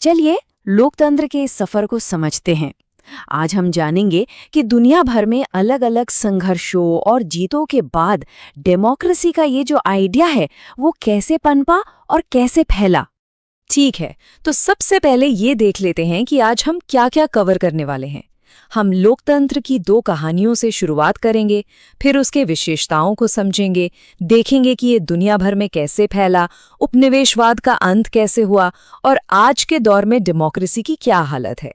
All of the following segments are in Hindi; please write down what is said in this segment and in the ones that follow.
चलिए लोकतंत्र के इस सफर को समझते हैं। आज हम जानेंगे कि दुनिया भर में अलग अलग संघर्षों और जीतों के बाद डेमोक्रेसी का ये जो आइडिया है वो कैसे पनपा और कैसे फैला। ठीक है, तो सबसे पहले ये देख लेते हैं कि आज हम क्या क्या कवर करने वाले हैं। हम लोकतंत्र की दो कहानियों से शुरुआत करेंगे, फिर उसके विशेषताओं को समझेंगे, देखेंगे कि ये दुनिया भर में कैसे फैला, उपनिवेशवाद का अंत कैसे हुआ और आज के दौर में डेमोक्रेसी की क्या हालत है।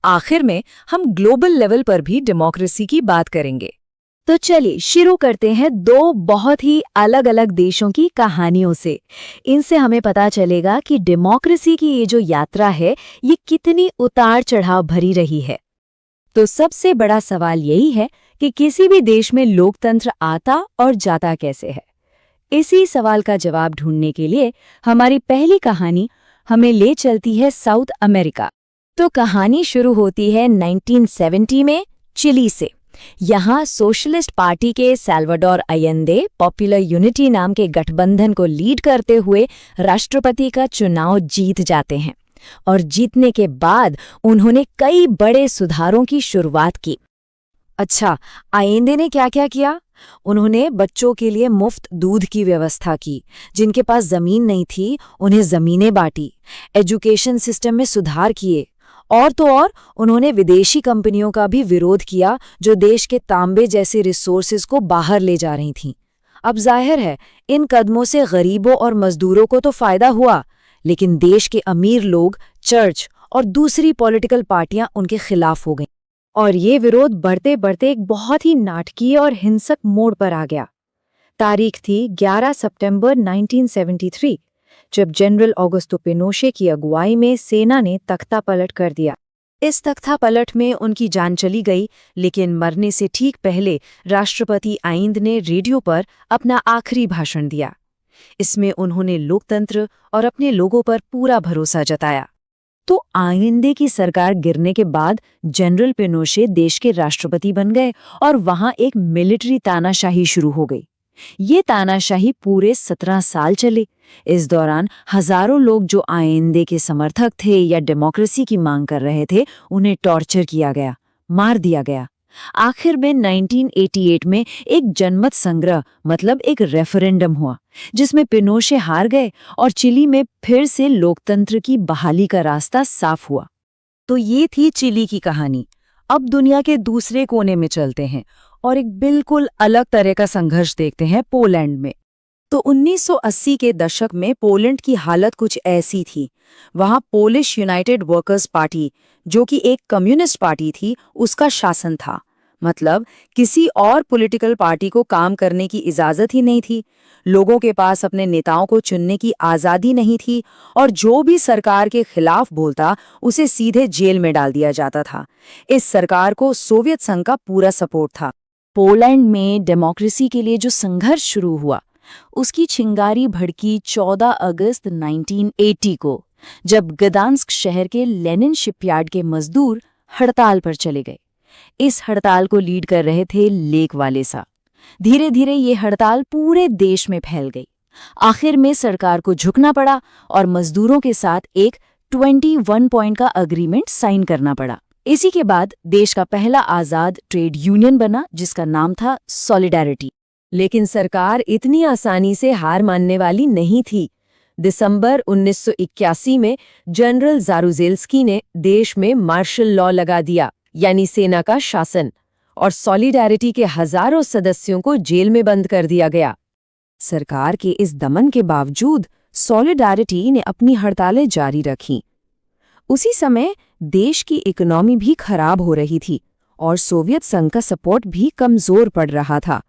आखिर में हम ग्लोबल लेवल पर भी डेमोक्रेसी की बात करेंगे। तो चलिए शुरू करते हैं दो बहुत ही अलग अलग देशों की कहानियों से। इनसे हमें पता चलेगा कि डेमोक्रेसी की ये जो यात्रा है ये कितनी उतार चढ़ाव भरी रही है। तो सबसे बड़ा सवाल यही है कि किसी भी देश में लोकतंत्र आता और जाता कैसे है। इसी सवाल का जवाब ढूंढने के लिए हमारी पहली कहानी हमें ले चलती है साउथ अमेरिका। तो कहानी शुरू होती है 1970 में चिली से। यहाँ सोशलिस्ट पार्टी के सैल्वाडोर अयेंदे पॉपुलर यूनिटी नाम के गठबंधन को लीड करते हुए राष्ट्रपति का चुनाव जीत जाते हैं और जीतने के बाद उन्होंने कई बड़े सुधारों की शुरुआत की। अच्छा, अयेंदे ने क्या क्या किया? उन्होंने बच्चों के लिए मुफ्त दूध की व्यवस्था की, जिनके पास जमीन नहीं थी उन्हें जमीनें बांटी, एजुकेशन सिस्टम में सुधार किए और तो और उन्होंने विदेशी कंपनियों का भी विरोध किया जो देश के तांबे जैसे रिसोर्सेज को बाहर ले जा रही थीं। अब जाहिर है इन कदमों से गरीबों और मजदूरों को तो फायदा हुआ, लेकिन देश के अमीर लोग, चर्च और दूसरी पॉलिटिकल पार्टियां उनके खिलाफ हो गईं और ये विरोध बढ़ते बढ़ते एक बहुत ही नाटकीय और हिंसक मोड़ पर आ गया। तारीख थी 11 सितंबर 1973, जब जनरल ऑगस्टो पिनोशे की अगुवाई में सेना ने तख्ता पलट कर दिया। इस तख्ता पलट में उनकी जान चली गई, लेकिन मरने से ठीक पहले राष्ट्रपति आइंद ने रेडियो पर अपना आखिरी भाषण दिया। इसमें उन्होंने लोकतंत्र और अपने लोगों पर पूरा भरोसा जताया। तो आइंदे की सरकार गिरने के बाद जनरल पिनोशे देश के राष्ट्रपति बन गए और वहां एक मिलिट्री तानाशाही शुरू हो गई। ये तानाशाही पूरे 17 साल चले। इस दौरान हजारों लोग जो आइंदे के समर्थक थे या डेमोक्रेसी की मांग कर रहे थे, उन्हें टॉर्चर किया गया, मार दिया गया। आखिर में 1988 में एक जनमत संग्रह मतलब एक रेफरेंडम हुआ, जिसमें पिनोशे हार गए और चिली में फिर से लोकतंत्र की बहाली का रास्ता साफ हुआ। तो ये थी चिली की कहानी। अब दुनिया के दूसरे कोने में चलते हैं और एक बिल्कुल अलग तरह का संघर्ष देखते हैं पोलैंड में। तो 1980 के दशक में पोलैंड की हालत कुछ ऐसी थी। वहां पोलिश यूनाइटेड वर्कर्स पार्टी, जो कि एक कम्युनिस्ट पार्टी थी, उसका शासन था। मतलब किसी और पॉलिटिकल पार्टी को काम करने की इजाजत ही नहीं थी, लोगों के पास अपने नेताओं को चुनने की आज़ादी नहीं थी और जो भी सरकार के खिलाफ बोलता उसे सीधे जेल में डाल दिया जाता था। इस सरकार को सोवियत संघ का पूरा सपोर्ट था। पोलैंड में डेमोक्रेसी के लिए जो संघर्ष शुरू हुआ उसकी चिंगारी भड़की 14 अगस्त 1980 को, जब गदांस्क शहर के लेनिन शिपयार्ड के मजदूर हड़ताल पर चले गए। इस हड़ताल को लीड कर रहे थे लेक वालेसा। धीरे धीरे ये हड़ताल पूरे देश में फैल गई। आखिर में सरकार को झुकना पड़ा और मजदूरों के साथ एक 21 पॉइंट का अग्रीमेंट साइन करना पड़ा। इसी के बाद देश का पहला आज़ाद ट्रेड यूनियन बना, जिसका नाम था सॉलिडारिटी। लेकिन सरकार इतनी आसानी से हार मानने वाली नहीं थी। दिसंबर 1981 में जनरल जारुजेल्स्की ने देश में मार्शल लॉ लगा दिया, यानी सेना का शासन, और सॉलिडारिटी के हजारों सदस्यों को जेल में बंद कर दिया गया। सरकार के इस दमन के बावजूद सॉलिडारिटी ने अपनी हड़तालें जारी रखीं। उसी समय देश की इकोनॉमी भी खराब हो रही थी और सोवियत संघ का सपोर्ट भी कमजोर पड़ रहा था।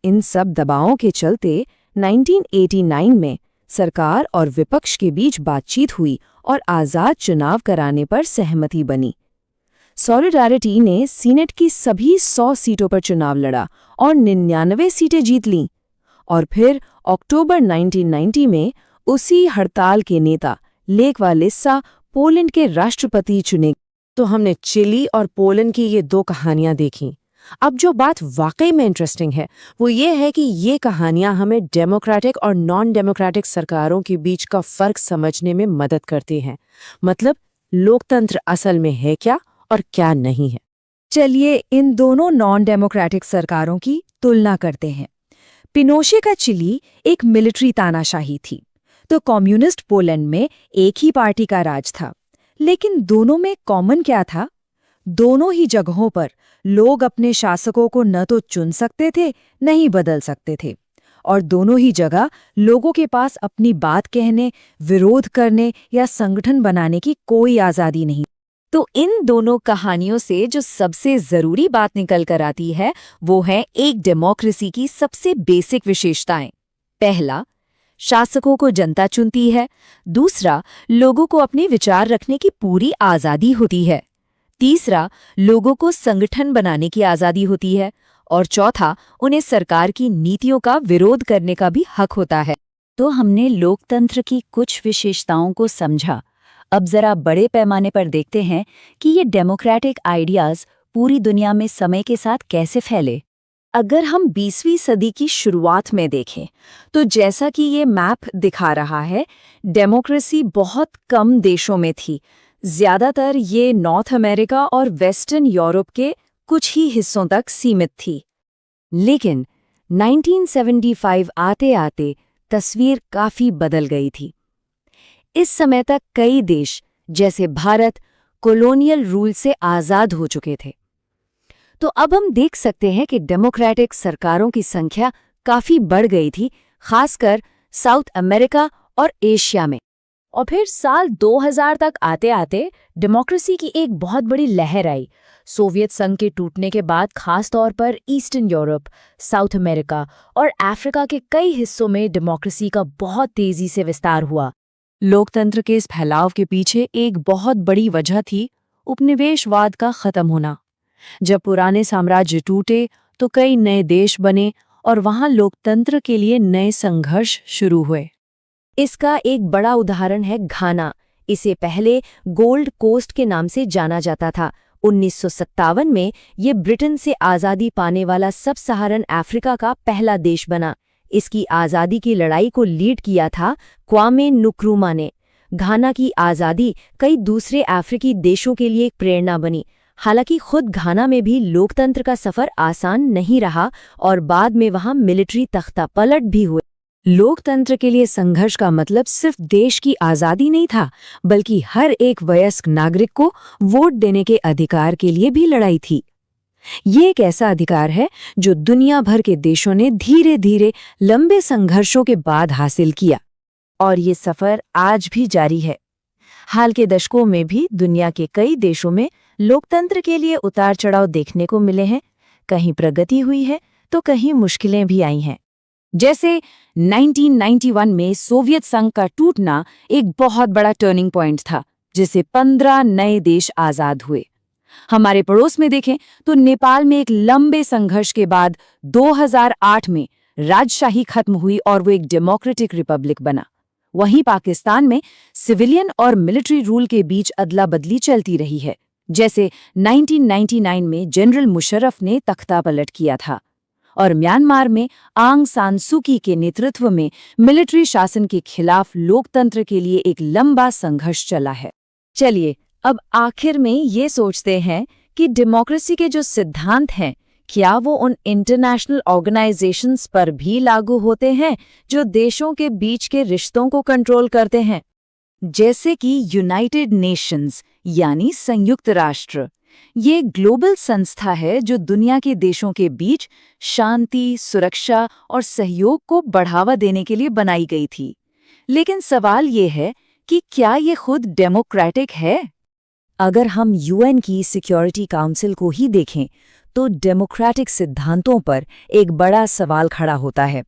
इन सब दबावों के चलते 1989 में सरकार और विपक्ष के बीच बातचीत हुई और आज़ाद चुनाव कराने पर सहमति बनी। सॉलिडारिटी ने सीनेट की सभी 100 सीटों पर चुनाव लड़ा और 99 सीटें जीत लीं। और फिर अक्टूबर 1990 में उसी हड़ताल के नेता लेक वालेसा पोलैंड के राष्ट्रपति चुने। तो हमने चिली और पोलैंड की ये दो कहानियां देखीं। अब जो बात वाकई में इंटरेस्टिंग है वो ये है कि ये कहानियां हमें डेमोक्रेटिक और नॉन डेमोक्रेटिक सरकारों के बीच का फर्क समझने में मदद करती हैं। मतलब लोकतंत्र असल में है क्या और क्या नहीं है। चलिए इन दोनों नॉन डेमोक्रेटिक सरकारों की तुलना करते हैं। पिनोशे का चिली एक मिलिट्री तानाशाही थी, तो कम्युनिस्ट पोलैंड में एक ही पार्टी का राज था। लेकिन दोनों में कॉमन क्या था? दोनों ही जगहों पर लोग अपने शासकों को न तो चुन सकते थे, न ही बदल सकते थे। और दोनों ही जगह लोगों के पास अपनी बात कहने, विरोध करने या संगठन बनाने की कोई आज़ादी नहीं। तो इन दोनों कहानियों से जो सबसे जरूरी बात निकल कर आती है वो है एक डेमोक्रेसी की सबसे बेसिक विशेषताएं। पहला, शासकों को जनता चुनती है। दूसरा, लोगों को अपने विचार रखने की पूरी आज़ादी होती है। तीसरा, लोगों को संगठन बनाने की आज़ादी होती है। और चौथा, उन्हें सरकार की नीतियों का विरोध करने का भी हक होता है। तो हमने लोकतंत्र की कुछ विशेषताओं को समझा। अब जरा बड़े पैमाने पर देखते हैं कि ये डेमोक्रेटिक आइडियाज पूरी दुनिया में समय के साथ कैसे फैले। अगर हम 20वीं सदी की शुरुआत में देखें तो जैसा कि ये मैप दिखा रहा है, डेमोक्रेसी बहुत कम देशों में थी। ज्यादातर ये नॉर्थ अमेरिका और वेस्टर्न यूरोप के कुछ ही हिस्सों तक सीमित थी। लेकिन 1975 आते आते तस्वीर काफी बदल गई थी। इस समय तक कई देश जैसे भारत कॉलोनियल रूल से आज़ाद हो चुके थे। तो अब हम देख सकते हैं कि डेमोक्रेटिक सरकारों की संख्या काफ़ी बढ़ गई थी, खासकर साउथ अमेरिका और एशिया में। और फिर साल 2000 तक आते आते डेमोक्रेसी की एक बहुत बड़ी लहर आई। सोवियत संघ के टूटने के बाद खास तौर पर ईस्टर्न यूरोप, साउथ अमेरिका और अफ्रीका के कई हिस्सों में डेमोक्रेसी का बहुत तेज़ी से विस्तार हुआ। लोकतंत्र के इस फैलाव के पीछे एक बहुत बड़ी वजह थी उपनिवेशवाद का खत्म होना। जब पुराने साम्राज्य टूटे तो कई नए देश बने और वहां लोकतंत्र के लिए नए संघर्ष शुरू हुए। इसका एक बड़ा उदाहरण है घाना। इसे पहले गोल्ड कोस्ट के नाम से जाना जाता था। 1957 में ये ब्रिटेन से आज़ादी पाने वाला सब सहारन अफ्रीका का पहला देश बना। इसकी आज़ादी की लड़ाई को लीड किया था क्वामे नुक्रुमा ने। घाना की आज़ादी कई दूसरे अफ्रीकी देशों के लिए एक प्रेरणा बनी। हालांकि खुद घाना में भी लोकतंत्र का सफ़र आसान नहीं रहा और बाद में वहां मिलिट्री तख्तापलट भी हुए। लोकतंत्र के लिए संघर्ष का मतलब सिर्फ देश की आज़ादी नहीं था, बल्कि हर एक वयस्क नागरिक को वोट देने के अधिकार के लिए भी लड़ाई थी। ये एक ऐसा अधिकार है जो दुनिया भर के देशों ने धीरे धीरे लंबे संघर्षों के बाद हासिल किया, और ये सफ़र आज भी जारी है। हाल के दशकों में भी दुनिया के कई देशों में लोकतंत्र के लिए उतार चढ़ाव देखने को मिले हैं। कहीं प्रगति हुई है तो कहीं मुश्किलें भी आई हैं। जैसे 1991 में सोवियत संघ का टूटना एक बहुत बड़ा टर्निंग पॉइंट था, जिससे 15 नए देश आज़ाद हुए। हमारे पड़ोस में देखें तो नेपाल में एक लंबे संघर्ष के बाद 2008 में राजशाही खत्म हुई और वो एक डेमोक्रेटिक रिपब्लिक बना। वहीं पाकिस्तान में सिविलियन और मिलिट्री रूल के बीच अदला बदली चलती रही है। जैसे 1999 में जनरल मुशर्रफ ने तख्तापलट किया था, और म्यांमार में आंग सान सू की के नेतृत्व में मिलिट्री शासन के खिलाफ लोकतंत्र के लिए एक लंबा संघर्ष चला है। चलिए अब आखिर में ये सोचते हैं कि डेमोक्रेसी के जो सिद्धांत हैं, क्या वो उन इंटरनेशनल ऑर्गेनाइजेशंस पर भी लागू होते हैं जो देशों के बीच के रिश्तों को कंट्रोल करते हैं, जैसे कि यूनाइटेड नेशंस यानी संयुक्त राष्ट्र। ये ग्लोबल संस्था है जो दुनिया के देशों के बीच शांति, सुरक्षा और सहयोग को बढ़ावा देने के लिए बनाई गई थी। लेकिन सवाल ये है कि क्या ये खुद डेमोक्रेटिक है? अगर हम यूएन की सिक्योरिटी काउंसिल को ही देखें तो डेमोक्रेटिक सिद्धांतों पर एक बड़ा सवाल खड़ा होता है।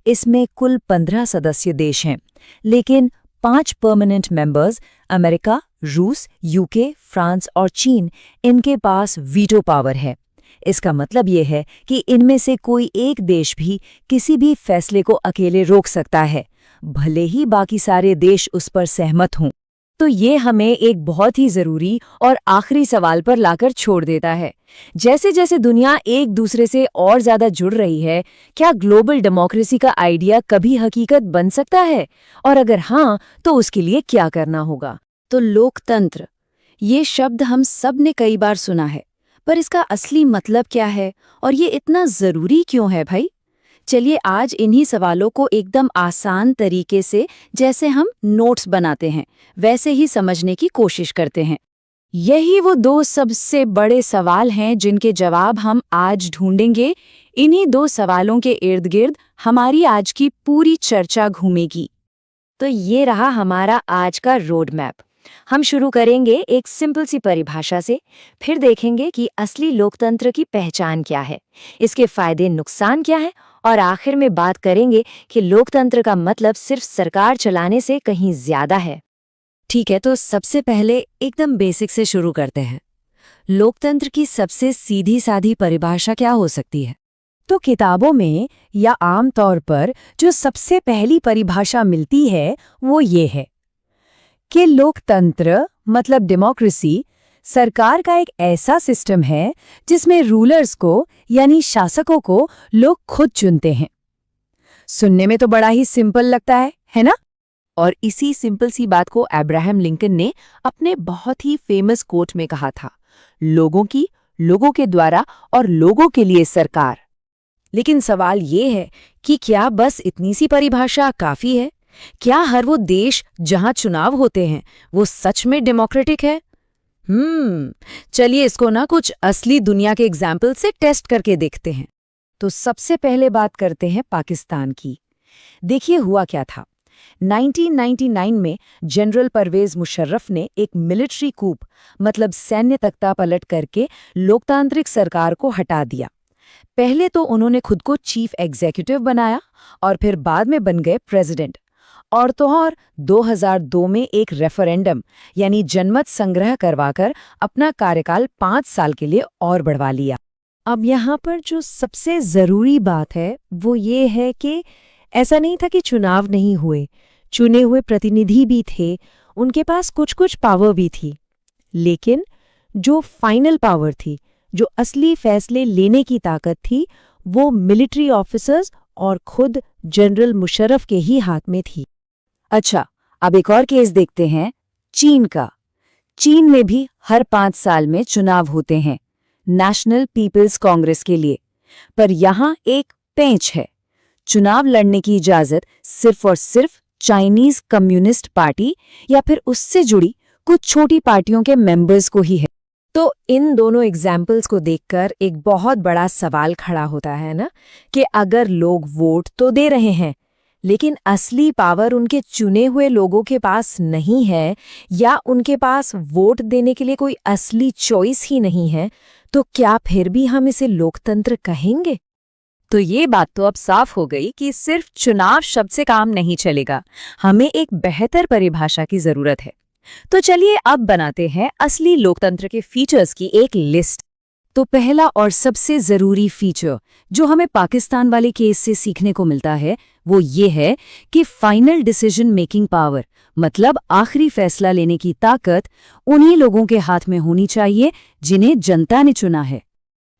इसमें कुल 15 सदस्य देश हैं, लेकिन 5 परमानेंट मेंबर्स अमेरिका, रूस, यूके, फ्रांस और चीन, इनके पास वीटो पावर है। इसका मतलब ये है कि इनमें से कोई एक देश भी किसी भी फैसले को अकेले रोक सकता है, भले ही बाकी सारे देश उस पर सहमत हों। तो ये हमें एक बहुत ही जरूरी और आखिरी सवाल पर लाकर छोड़ देता है। जैसे जैसे दुनिया एक दूसरे से और ज्यादा जुड़ रही है, क्या ग्लोबल डेमोक्रेसी का आइडिया कभी हकीकत बन सकता है? और अगर हाँ, तो उसके लिए क्या करना होगा? तो लोकतंत्र, ये शब्द हम सब ने कई बार सुना है, पर इसका असली मतलब क्या है और ये इतना जरूरी क्यों है भाई? चलिए आज इन्हीं सवालों को एकदम आसान तरीके से, जैसे हम नोट्स बनाते हैं, वैसे ही समझने की कोशिश करते हैं। यही वो दो सबसे बड़े सवाल हैं जिनके जवाब हम आज ढूंढेंगे। इन्हीं दो सवालों के इर्द गिर्द हमारी आज की पूरी चर्चा घूमेगी। तो ये रहा हमारा आज का रोड मैप। हम शुरू करेंगे एक सिंपल सी परिभाषा से, फिर देखेंगे कि असली लोकतंत्र की पहचान क्या है, इसके फायदे नुकसान क्या है, और आखिर में बात करेंगे कि लोकतंत्र का मतलब सिर्फ सरकार चलाने से कहीं ज्यादा है। ठीक है, तो सबसे पहले एकदम बेसिक से शुरू करते हैं। लोकतंत्र की सबसे सीधी साधी परिभाषा क्या हो सकती है? तो किताबों में या आम तौर पर जो सबसे पहली परिभाषा मिलती है वो ये है कि लोकतंत्र मतलब डेमोक्रेसी सरकार का एक ऐसा सिस्टम है जिसमें रूलर्स को यानी शासकों को लोग खुद चुनते हैं। सुनने में तो बड़ा ही सिंपल लगता है ना? और इसी सिंपल सी बात को अब्राहम लिंकन ने अपने बहुत ही फेमस कोट में कहा था, लोगों की, लोगों के द्वारा और लोगों के लिए सरकार। लेकिन सवाल ये है कि क्या बस इतनी सी परिभाषा काफी है? क्या हर वो देश जहां चुनाव होते हैं वो सच में डेमोक्रेटिक है? चलिए इसको ना कुछ असली दुनिया के एग्जाम्पल से टेस्ट करके देखते हैं। तो सबसे पहले बात करते हैं पाकिस्तान की। देखिए हुआ क्या था। 1999 में जनरल परवेज मुशर्रफ ने एक मिलिट्री कूप मतलब सैन्य तख्तापलट करके लोकतांत्रिक सरकार को हटा दिया। पहले तो उन्होंने खुद को चीफ एग्जीक्यूटिव बनाया और फिर बाद में बन गए प्रेसिडेंट। और तो और 2002 में एक रेफरेंडम यानी जनमत संग्रह करवाकर अपना कार्यकाल 5 साल के लिए और बढ़वा लिया। अब यहाँ पर जो सबसे जरूरी बात है वो ये है कि ऐसा नहीं था कि चुनाव नहीं हुए, चुने हुए प्रतिनिधि भी थे, उनके पास कुछ कुछ पावर भी थी, लेकिन जो फाइनल पावर थी, जो असली फैसले लेने की ताकत थी, वो मिलिट्री ऑफिसर्स और खुद जनरल मुशर्रफ के ही हाथ में थी। अच्छा, अब एक और केस देखते हैं, चीन का। चीन में भी हर 5 साल में चुनाव होते हैं नेशनल पीपल्स कांग्रेस के लिए, पर यहाँ एक पेंच है। चुनाव लड़ने की इजाजत सिर्फ और सिर्फ चाइनीज कम्युनिस्ट पार्टी या फिर उससे जुड़ी कुछ छोटी पार्टियों के मेंबर्स को ही है। तो इन दोनों एग्जाम्पल्स को देखकर एक बहुत बड़ा सवाल खड़ा होता है ना, कि अगर लोग वोट तो दे रहे हैं लेकिन असली पावर उनके चुने हुए लोगों के पास नहीं है, या उनके पास वोट देने के लिए कोई असली चॉइस ही नहीं है, तो क्या फिर भी हम इसे लोकतंत्र कहेंगे? तो ये बात तो अब साफ हो गई कि सिर्फ चुनाव शब्द से काम नहीं चलेगा, हमें एक बेहतर परिभाषा की जरूरत है। तो चलिए अब बनाते हैं असली लोकतंत्र के फीचर्स की एक लिस्ट। तो पहला और सबसे जरूरी फीचर जो हमें पाकिस्तान वाले केस से सीखने को मिलता है वो ये है कि फाइनल डिसीजन मेकिंग पावर मतलब आखिरी फैसला लेने की ताकत उन्हीं लोगों के हाथ में होनी चाहिए जिन्हें जनता ने चुना है।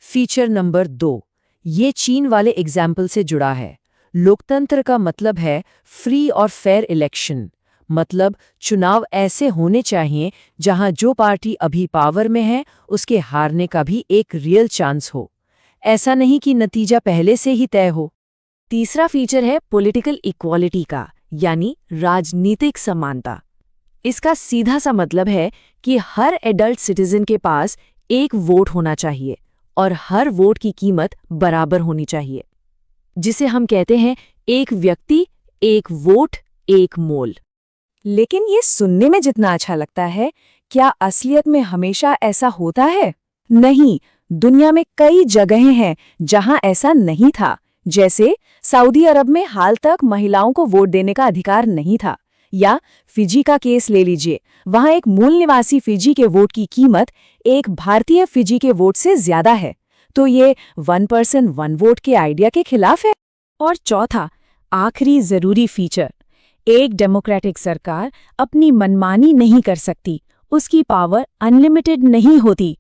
फीचर नंबर 2 ये चीन वाले एग्जाम्पल से जुड़ा है। लोकतंत्र का मतलब है फ्री और फेयर इलेक्शन, मतलब चुनाव ऐसे होने चाहिए जहां जो पार्टी अभी पावर में है उसके हारने का भी एक रियल चांस हो, ऐसा नहीं कि नतीजा पहले से ही तय हो। तीसरा फीचर है पॉलिटिकल इक्वालिटी का, यानी राजनीतिक समानता। इसका सीधा सा मतलब है कि हर एडल्ट सिटीजन के पास एक वोट होना चाहिए और हर वोट की कीमत बराबर होनी चाहिए, जिसे हम कहते हैं एक व्यक्ति एक वोट एक मोल। लेकिन ये सुनने में जितना अच्छा लगता है, क्या असलियत में हमेशा ऐसा होता है? नहीं, दुनिया में कई जगहें हैं जहां ऐसा नहीं था। जैसे सऊदी अरब में हाल तक महिलाओं को वोट देने का अधिकार नहीं था, या फिजी का केस ले लीजिए, वहां एक मूल निवासी फिजी के वोट की कीमत एक भारतीय फिजी के वोट से ज्यादा है। तो ये 1 पर्सन 1 वोट के आइडिया के खिलाफ है। और चौथा, आखिरी जरूरी फीचर, एक डेमोक्रेटिक सरकार अपनी मनमानी नहीं कर सकती, उसकी पावर अनलिमिटेड नहीं होती।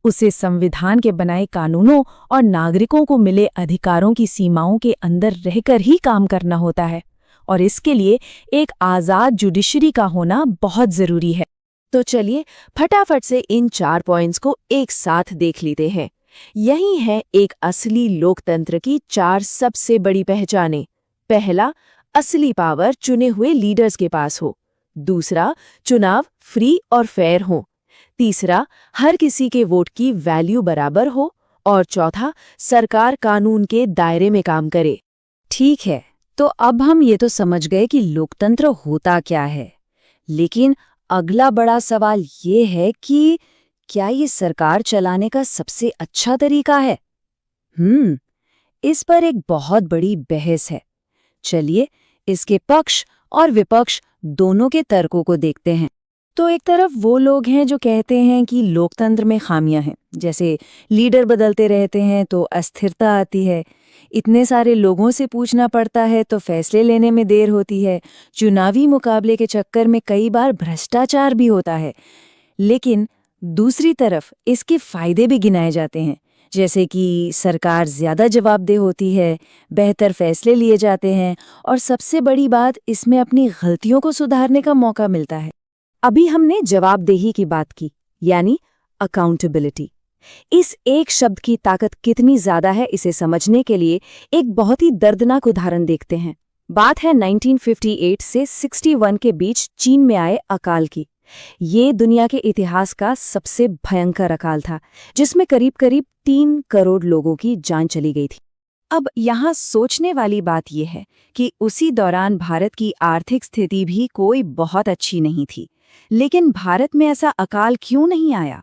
उसे संविधान के बनाए कानूनों और नागरिकों को मिले अधिकारों की सीमाओं के अंदर रहकर ही काम करना होता है, और इसके लिए एक आज़ाद जुडिशरी का होना बहुत ज़रूरी है। तो चलिए फटाफट से इन 4 पॉइंट्स को एक साथ देख लेते हैं। यही है एक असली लोकतंत्र की 4 सबसे बड़ी पहचानें। पहला, असली पावर चुने हुए लीडर्स के पास हो। दूसरा, चुनाव फ्री और फेयर हो। तीसरा, हर किसी के वोट की वैल्यू बराबर हो। और चौथा, सरकार कानून के दायरे में काम करे। ठीक है, तो अब हम ये तो समझ गए कि लोकतंत्र होता क्या है, लेकिन अगला बड़ा सवाल ये है कि क्या ये सरकार चलाने का सबसे अच्छा तरीका है? इस पर एक बहुत बड़ी बहस है। चलिए इसके पक्ष और विपक्ष दोनों के तर्कों को देखते हैं। तो एक तरफ वो लोग हैं जो कहते हैं कि लोकतंत्र में खामियां हैं, जैसे लीडर बदलते रहते हैं तो अस्थिरता आती है, इतने सारे लोगों से पूछना पड़ता है तो फैसले लेने में देर होती है, चुनावी मुकाबले के चक्कर में कई बार भ्रष्टाचार भी होता है। लेकिन दूसरी तरफ इसके फायदे भी गिनाए जाते हैं, जैसे कि सरकार ज्यादा जवाबदेह होती है, बेहतर फैसले लिए जाते हैं और सबसे बड़ी बात, इसमें अपनी गलतियों को सुधारने का मौका मिलता है। अभी हमने जवाबदेही की बात की, यानी अकाउंटेबिलिटी। इस एक शब्द की ताकत कितनी ज्यादा है, इसे समझने के लिए एक बहुत ही दर्दनाक उदाहरण देखते हैं। बात है 1958 से 61 के बीच चीन में आए अकाल की। ये दुनिया के इतिहास का सबसे भयंकर अकाल था, जिसमें करीब करीब 3 करोड़ लोगों की जान चली गई थी। अब यहाँ सोचने वाली बात यह है कि उसी दौरान भारत की आर्थिक स्थिति भी कोई बहुत अच्छी नहीं थी। लेकिन भारत में ऐसा अकाल क्यों नहीं आया?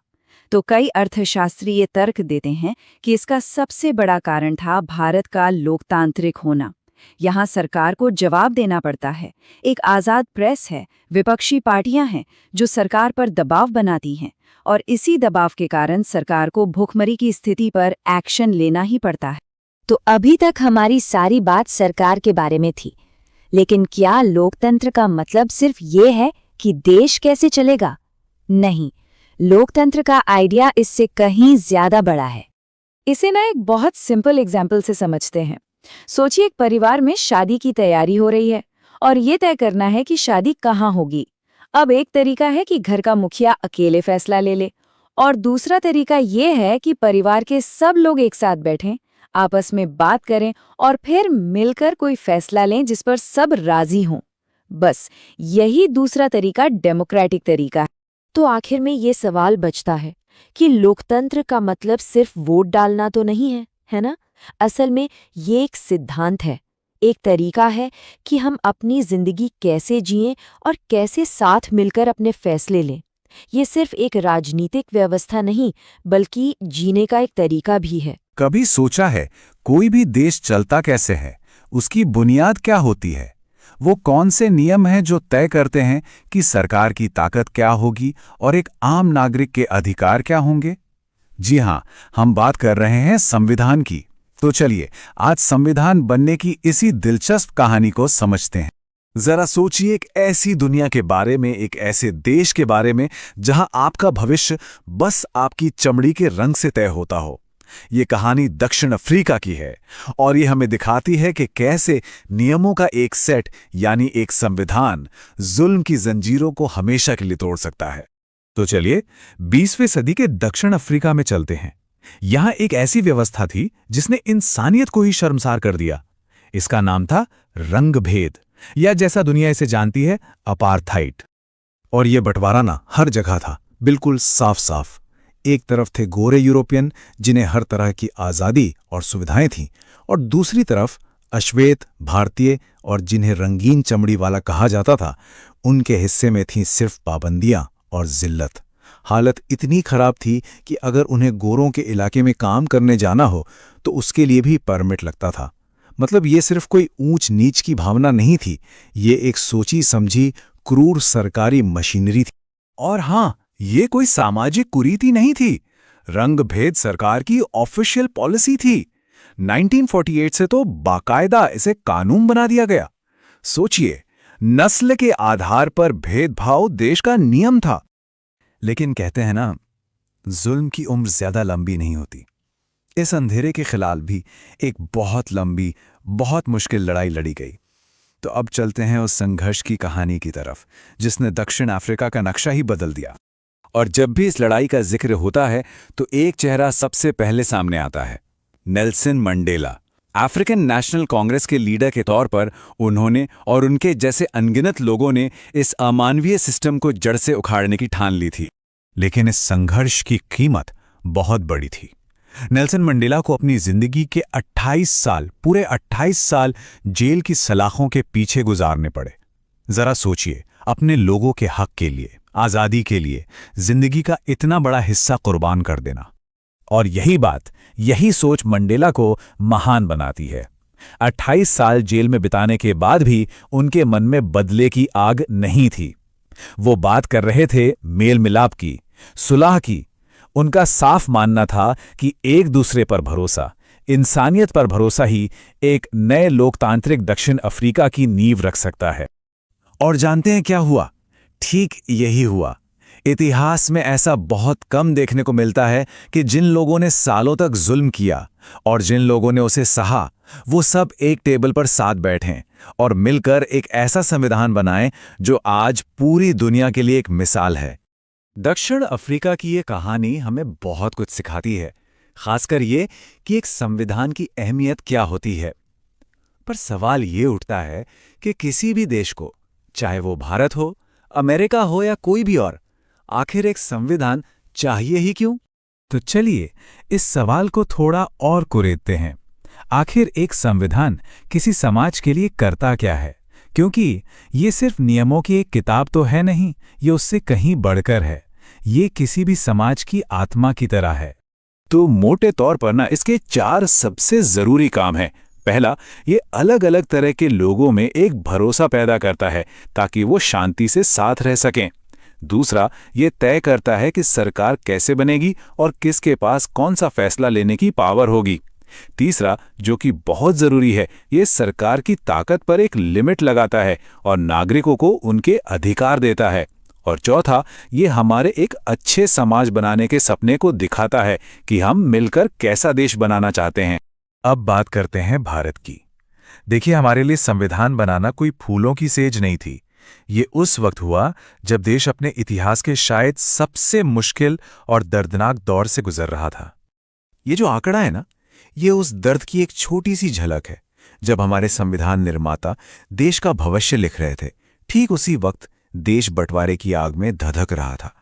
तो कई अर्थशास्त्री ये तर्क देते हैं कि इसका सबसे बड़ा कारण था भारत का लोकतांत्रिक होना। यहाँ सरकार को जवाब देना पड़ता है, एक आज़ाद प्रेस है, विपक्षी पार्टियां हैं जो सरकार पर दबाव बनाती हैं, और इसी दबाव के कारण सरकार को भूखमरी की स्थिति पर एक्शन लेना ही पड़ता है। तो अभी तक हमारी सारी बात सरकार के बारे में थी, लेकिन क्या लोकतंत्र का मतलब सिर्फ ये है कि देश कैसे चलेगा? नहीं, लोकतंत्र का आइडिया इससे कहीं ज्यादा बड़ा है। इसे ना एक बहुत सिंपल एग्जाम्पल से समझते हैं। सोचिए एक परिवार में शादी की तैयारी हो रही है और ये तय करना है कि शादी कहाँ होगी। अब एक तरीका है कि घर का मुखिया अकेले फैसला ले ले, और दूसरा तरीका ये है कि परिवार के सब लोग एक साथ बैठें, आपस में बात करें और फिर मिलकर कोई फैसला लें जिस पर सब राजी हों। बस यही दूसरा तरीका डेमोक्रेटिक तरीका है। तो आखिर में ये सवाल बचता है कि लोकतंत्र का मतलब सिर्फ वोट डालना तो नहीं है, है ना? असल में ये एक सिद्धांत है, एक तरीका है कि हम अपनी जिंदगी कैसे जिएं और कैसे साथ मिलकर अपने फैसले लें। ये सिर्फ एक राजनीतिक व्यवस्था नहीं, बल्कि जीने का एक तरीका भी है। कभी सोचा है कोई भी देश चलता कैसे है? उसकी बुनियाद क्या होती है? वो कौन से नियम हैं जो तय करते हैं कि सरकार की ताकत क्या होगी और एक आम नागरिक के अधिकार क्या होंगे? जी हाँ, हम बात कर रहे हैं संविधान की। तो चलिए आज संविधान बनने की इसी दिलचस्प कहानी को समझते हैं। जरा सोचिए एक ऐसी दुनिया के बारे में, एक ऐसे देश के बारे में जहां आपका भविष्य बस आपकी चमड़ी के रंग से तय होता हो। ये कहानी दक्षिण अफ्रीका की है और ये हमें दिखाती है कि कैसे नियमों का एक सेट यानी एक संविधान जुल्म की जंजीरों को हमेशा के लिए तोड़ सकता है। तो चलिए 20वीं सदी के दक्षिण अफ्रीका में चलते हैं। यहाँ एक ऐसी व्यवस्था थी जिसने इंसानियत को ही शर्मसार कर दिया। इसका नाम था रंगभेद, या जैसा दुनिया इसे जानती है अपार्थाइड। और ये बंटवारा ना हर जगह था, बिल्कुल साफ साफ। एक तरफ थे गोरे यूरोपियन जिन्हें हर तरह की आज़ादी और सुविधाएं थीं, और दूसरी तरफ अश्वेत भारतीय और जिन्हें रंगीन चमड़ी वाला कहा जाता था, उनके हिस्से में थीं सिर्फ पाबंदियां और जिल्लत। हालत इतनी खराब थी कि अगर उन्हें गोरों के इलाके में काम करने जाना हो तो उसके लिए भी परमिट लगता था। मतलब ये सिर्फ कोई ऊंच नीच की भावना नहीं थी, ये एक सोची समझी क्रूर सरकारी मशीनरी थी। और हाँ, ये कोई सामाजिक कुरीति नहीं थी, रंगभेद सरकार की ऑफिशियल पॉलिसी थी। 1948 से तो बाकायदा इसे कानून बना दिया गया। सोचिए, नस्ल के आधार पर भेदभाव देश का नियम था। लेकिन कहते हैं ना, जुल्म की उम्र ज्यादा लंबी नहीं होती। इस अंधेरे के खिलाफ भी एक बहुत लंबी, बहुत मुश्किल लड़ाई लड़ी गई। तो अब चलते हैं उस संघर्ष की कहानी की तरफ, जिसने दक्षिण अफ्रीका का नक्शा ही बदल दिया। और जब भी इस लड़ाई का जिक्र होता है तो एक चेहरा सबसे पहले सामने आता है, Nelson Mandela. African national Congress के लीडर के तौर पर उन्होंने और उनके जैसे अनगिनत लोगों ने इस अमानवीय सिस्टम को जड़ से उखाड़ने की ठान ली थी। लेकिन इस संघर्ष की कीमत बहुत बड़ी थी। नेल्सन मंडेला को अपनी जिंदगी के 28 साल, पूरे 28 साल जेल की सलाखों के पीछे गुजारने पड़े। जरा सोचिए, अपने लोगों के हक के लिए, आजादी के लिए जिंदगी का इतना बड़ा हिस्सा कुर्बान कर देना। और यही बात, यही सोच मंडेला को महान बनाती है। 28 साल जेल में बिताने के बाद भी उनके मन में बदले की आग नहीं थी। वो बात कर रहे थे मेल मिलाप की, सुलह की। उनका साफ मानना था कि एक दूसरे पर भरोसा, इंसानियत पर भरोसा ही एक नए लोकतांत्रिक दक्षिण अफ्रीका की नींव रख सकता है। और जानते हैं क्या हुआ? ठीक यही हुआ। इतिहास में ऐसा बहुत कम देखने को मिलता है कि जिन लोगों ने सालों तक जुल्म किया और जिन लोगों ने उसे सहा, वो सब एक टेबल पर साथ बैठें और मिलकर एक ऐसा संविधान बनाएं जो आज पूरी दुनिया के लिए एक मिसाल है। दक्षिण अफ्रीका की ये कहानी हमें बहुत कुछ सिखाती है, खासकर ये कि एक संविधान की अहमियत क्या होती है। पर सवाल ये उठता है कि किसी भी देश को, चाहे वो भारत हो, अमेरिका हो या कोई भी और, आखिर एक संविधान चाहिए ही क्यों? तो चलिए इस सवाल को थोड़ा और कुरेदते हैं। आखिर एक संविधान किसी समाज के लिए करता क्या है? क्योंकि ये सिर्फ नियमों की एक किताब तो है नहीं, ये उससे कहीं बढ़कर है। ये किसी भी समाज की आत्मा की तरह है। तो मोटे तौर पर ना इसके 4 सबसे जरूरी काम हैं। पहला, ये अलग अलग तरह के लोगों में एक भरोसा पैदा करता है ताकि वो शांति से साथ रह सकें। दूसरा, ये तय करता है कि सरकार कैसे बनेगी और किसके पास कौन सा फैसला लेने की पावर होगी। तीसरा, जो कि बहुत जरूरी है, ये सरकार की ताकत पर एक लिमिट लगाता है और नागरिकों को उनके अधिकार देता है। और चौथा, ये हमारे एक अच्छे समाज बनाने के सपने को दिखाता है कि हम मिलकर कैसा देश बनाना चाहते हैं। अब बात करते हैं भारत की। देखिए, हमारे लिए संविधान बनाना कोई फूलों की सेज नहीं थी। ये उस वक्त हुआ जब देश अपने इतिहास के शायद सबसे मुश्किल और दर्दनाक दौर से गुजर रहा था। ये जो आंकड़ा है ना, ये उस दर्द की एक छोटी सी झलक है। जब हमारे संविधान निर्माता देश का भविष्य लिख रहे थे, ठीक उसी वक्त देश बंटवारे की आग में धधक रहा था।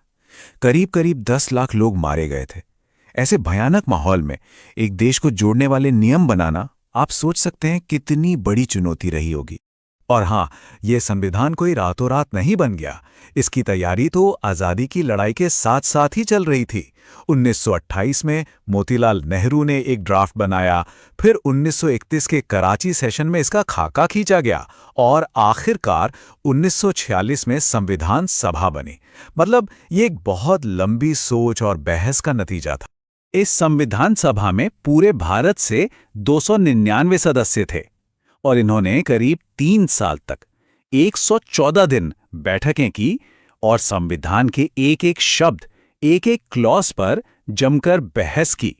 करीब करीब 10 लाख लोग मारे गए थे। ऐसे भयानक माहौल में एक देश को जोड़ने वाले नियम बनाना, आप सोच सकते हैं कितनी बड़ी चुनौती रही होगी। और हाँ, ये संविधान कोई रातों रात नहीं बन गया। इसकी तैयारी तो आज़ादी की लड़ाई के साथ साथ ही चल रही थी। 1928 में मोतीलाल नेहरू ने एक ड्राफ्ट बनाया, फिर 1931 के कराची सेशन में इसका खाका खींचा गया और आखिरकार 1946 में संविधान सभा बनी। मतलब ये एक बहुत लंबी सोच और बहस का नतीजा था। इस संविधान सभा में पूरे भारत से 299 सदस्य थे और इन्होंने करीब 3 साल तक 114 दिन बैठकें की और संविधान के एक एक शब्द, एक एक क्लॉज पर जमकर बहस की।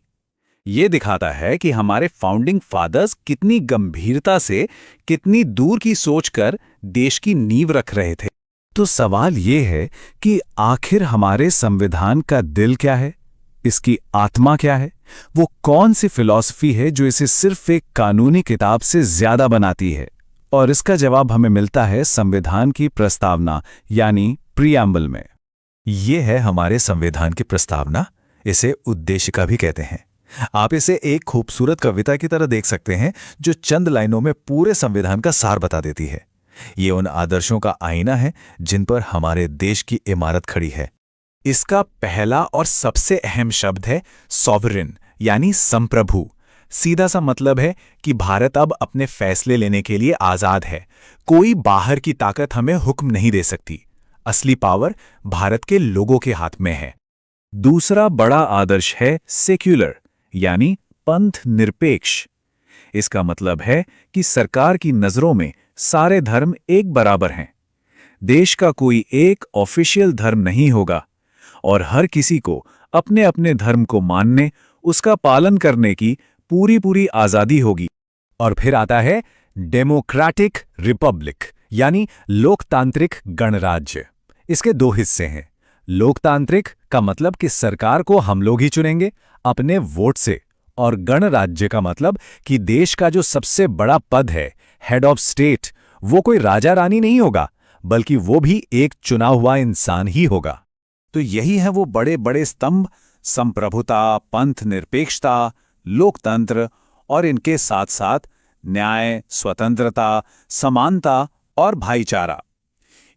ये दिखाता है कि हमारे फाउंडिंग फादर्स कितनी गंभीरता से, कितनी दूर की सोच कर देश की नींव रख रहे थे। तो सवाल ये है कि आखिर हमारे संविधान का दिल क्या है? इसकी आत्मा क्या है? वो कौन सी फिलॉसफी है जो इसे सिर्फ एक कानूनी किताब से ज्यादा बनाती है? और इसका जवाब हमें मिलता है संविधान की प्रस्तावना, यानी प्रीएम्बल में। ये है हमारे संविधान की प्रस्तावना। इसे उद्देशिका भी कहते हैं। आप इसे एक खूबसूरत कविता की तरह देख सकते हैं जो चंद लाइनों में पूरे संविधान का सार बता देती है। ये उन आदर्शों का आईना है जिन पर हमारे देश की इमारत खड़ी है। इसका पहला और सबसे अहम शब्द है सॉवरेन, यानी संप्रभु। सीधा सा मतलब है कि भारत अब अपने फैसले लेने के लिए आजाद है। कोई बाहर की ताकत हमें हुक्म नहीं दे सकती। असली पावर भारत के लोगों के हाथ में है। दूसरा बड़ा आदर्श है सेक्युलर, यानी पंथ निरपेक्ष। इसका मतलब है कि सरकार की नजरों में सारे धर्म एक बराबर हैं। देश का कोई एक ऑफिशियल धर्म नहीं होगा और हर किसी को अपने अपने धर्म को मानने, उसका पालन करने की पूरी पूरी आजादी होगी। और फिर आता है डेमोक्रेटिक रिपब्लिक, यानी लोकतांत्रिक गणराज्य। इसके दो हिस्से हैं। लोकतांत्रिक का मतलब कि सरकार को हम लोग ही चुनेंगे अपने वोट से, और गणराज्य का मतलब कि देश का जो सबसे बड़ा पद है, हेड ऑफ स्टेट, वो कोई राजा रानी नहीं होगा, बल्कि वो भी एक चुना हुआ इंसान ही होगा। तो यही है वो बड़े बड़े स्तंभ: संप्रभुता, पंथ निरपेक्षता, लोकतंत्र और इनके साथ साथ न्याय, स्वतंत्रता, समानता और भाईचारा।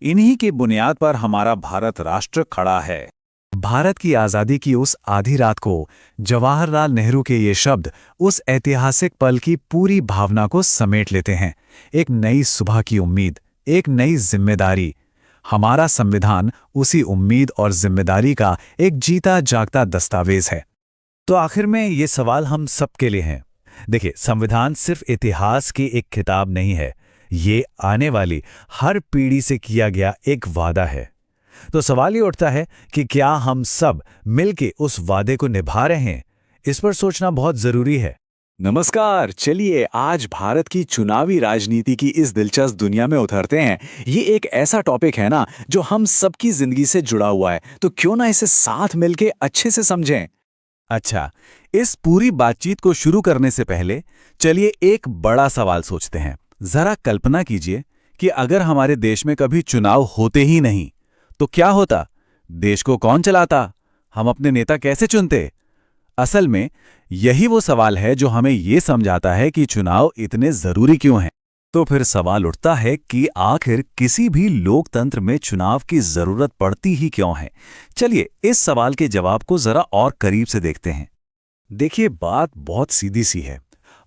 इन्हीं की बुनियाद पर हमारा भारत राष्ट्र खड़ा है। भारत की आज़ादी की उस आधी रात को जवाहरलाल नेहरू के ये शब्द उस ऐतिहासिक पल की पूरी भावना को समेट लेते हैं। एक नई सुबह की उम्मीद, एक नई जिम्मेदारी। हमारा संविधान उसी उम्मीद और जिम्मेदारी का एक जीता जागता दस्तावेज है। तो आखिर में ये सवाल हम सबके लिए हैं। देखिए, संविधान सिर्फ इतिहास की एक किताब नहीं है, ये आने वाली हर पीढ़ी से किया गया एक वादा है। तो सवाल ये उठता है कि क्या हम सब मिलके उस वादे को निभा रहे हैं? इस पर सोचना बहुत जरूरी है। नमस्कार, चलिए आज भारत की चुनावी राजनीति की इस दिलचस्प दुनिया में उतरते हैं। ये एक ऐसा टॉपिक है ना जो हम सबकी जिंदगी से जुड़ा हुआ है, तो क्यों ना इसे साथ मिलके अच्छे से समझें। अच्छा, इस पूरी बातचीत को शुरू करने से पहले चलिए एक बड़ा सवाल सोचते हैं। जरा कल्पना कीजिए कि अगर हमारे देश में कभी चुनाव होते ही नहीं तो क्या होता? देश को कौन चलाता? हम अपने नेता कैसे चुनते? असल में यही वो सवाल है जो हमें ये समझाता है कि चुनाव इतने जरूरी क्यों हैं। तो फिर सवाल उठता है कि आखिर किसी भी लोकतंत्र में चुनाव की जरूरत पड़ती ही क्यों है। चलिए इस सवाल के जवाब को जरा और करीब से देखते हैं। देखिए, बात बहुत सीधी सी है।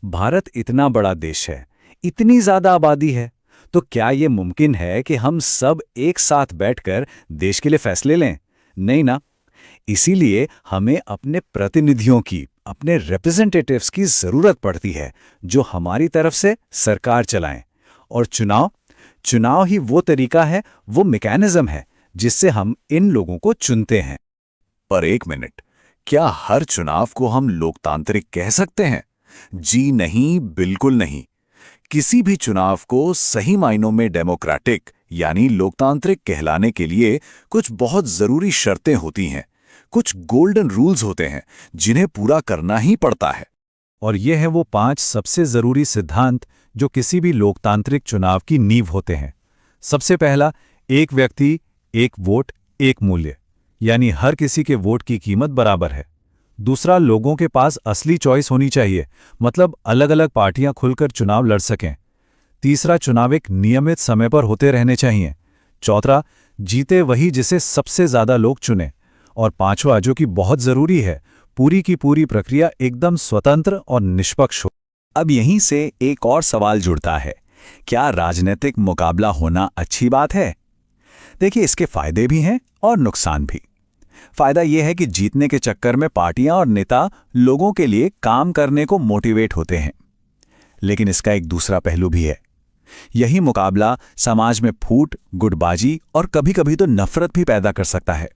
भारत इतना बड़ा देश है, इतनी ज्यादा आबादी है, तो क्या ये मुमकिन है कि हम सब एक साथ बैठकर देश के लिए फैसले लें? नहीं ना। इसीलिए हमें अपने प्रतिनिधियों की, अपने रिप्रेजेंटेटिव्स की जरूरत पड़ती है जो हमारी तरफ से सरकार चलाएं। और चुनाव ही वो तरीका है, वो मैकेनिज्म है जिससे हम इन लोगों को चुनते हैं। पर एक मिनट, क्या हर चुनाव को हम लोकतांत्रिक कह सकते हैं? जी नहीं, बिल्कुल नहीं। किसी भी चुनाव को सही मायनों में डेमोक्रेटिक यानी लोकतांत्रिक कहलाने के लिए कुछ बहुत जरूरी शर्तें होती हैं, कुछ गोल्डन रूल्स होते हैं जिन्हें पूरा करना ही पड़ता है। और ये है वो 5 सबसे जरूरी सिद्धांत जो किसी भी लोकतांत्रिक चुनाव की नींव होते हैं। सबसे पहला, एक व्यक्ति, एक वोट, एक मूल्य, यानी हर किसी के वोट की कीमत बराबर है। दूसरा, लोगों के पास असली चॉइस होनी चाहिए, मतलब अलग अलग पार्टियां खुलकर चुनाव लड़ सकें। तीसरा, चुनाव एक नियमित समय पर होते रहने चाहिए। चौथा, जीते वही जिसे सबसे ज्यादा लोग चुने। और पांचवा, जो कि बहुत जरूरी है, पूरी की पूरी प्रक्रिया एकदम स्वतंत्र और निष्पक्ष हो। अब यहीं से एक और सवाल जुड़ता है, क्या राजनीतिक मुकाबला होना अच्छी बात है? देखिए, इसके फायदे भी हैं और नुकसान भी। फायदा यह है कि जीतने के चक्कर में पार्टियां और नेता लोगों के लिए काम करने को मोटिवेट होते हैं। लेकिन इसका एक दूसरा पहलू भी है। यही मुकाबला समाज में फूट, गुटबाजी और कभी-कभी तो नफरत भी पैदा कर सकता है।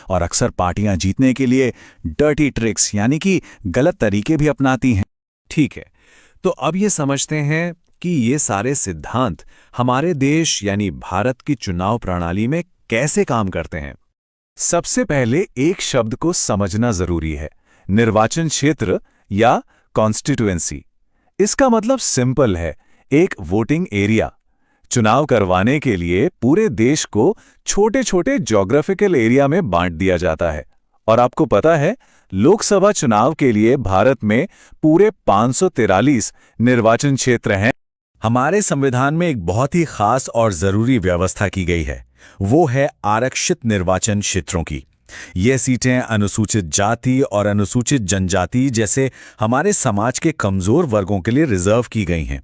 और अक्सर पार्टियां जीतने के लिए डर्टी ट्रिक्स यानी कि गलत तरीके भी अपनाती हैं। ठीक है, तो अब ये समझते हैं कि ये सारे सिद्धांत हमारे देश यानी भारत की चुनाव प्रणाली में कैसे काम करते हैं। सबसे पहले एक शब्द को समझना जरूरी है, निर्वाचन क्षेत्र या कॉन्स्टिट्यूएंसी। इसका मतलब सिंपल है, एक वोटिंग एरिया। चुनाव करवाने के लिए पूरे देश को छोटे छोटे ज्योग्राफिकल एरिया में बांट दिया जाता है। और आपको पता है, लोकसभा चुनाव के लिए भारत में पूरे 543 निर्वाचन क्षेत्र हैं। हमारे संविधान में एक बहुत ही खास और जरूरी व्यवस्था की गई है, वो है आरक्षित निर्वाचन क्षेत्रों की। ये सीटें अनुसूचित जाति और अनुसूचित जनजाति जैसे हमारे समाज के कमजोर वर्गों के लिए रिजर्व की गई हैं।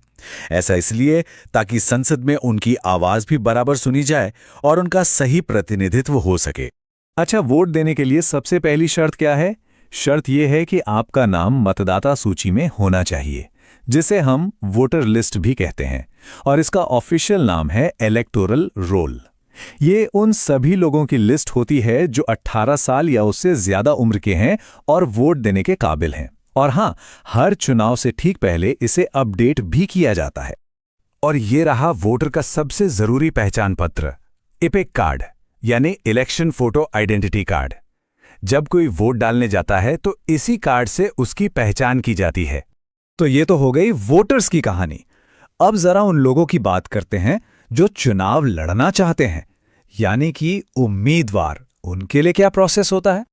ऐसा इसलिए ताकि संसद में उनकी आवाज भी बराबर सुनी जाए और उनका सही प्रतिनिधित्व हो सके। अच्छा, वोट देने के लिए सबसे पहली शर्त क्या है? शर्त यह है कि आपका नाम मतदाता सूची में होना चाहिए। जिसे हम वोटर लिस्ट भी कहते हैं, और इसका ऑफिशियल नाम है इलेक्टोरल रोल। ये उन सभी लोगों की लिस्ट होती है जो 18 साल या उससे ज्यादा उम्र के हैं और वोट देने के काबिल हैं। और हाँ, हर चुनाव से ठीक पहले इसे अपडेट भी किया जाता है। और ये रहा वोटर का सबसे जरूरी पहचान पत्र, इपिक कार्ड, यानी इलेक्शन फोटो आइडेंटिटी कार्ड। जब कोई वोट डालने जाता है तो इसी कार्ड से उसकी पहचान की जाती है। तो ये तो हो गई वोटर्स की कहानी। अब जरा उन लोगों की बात करते हैं जो चुनाव लड़ना चाहते हैं, यानी कि उम्मीदवार। उनके लिए क्या प्रोसेस होता है?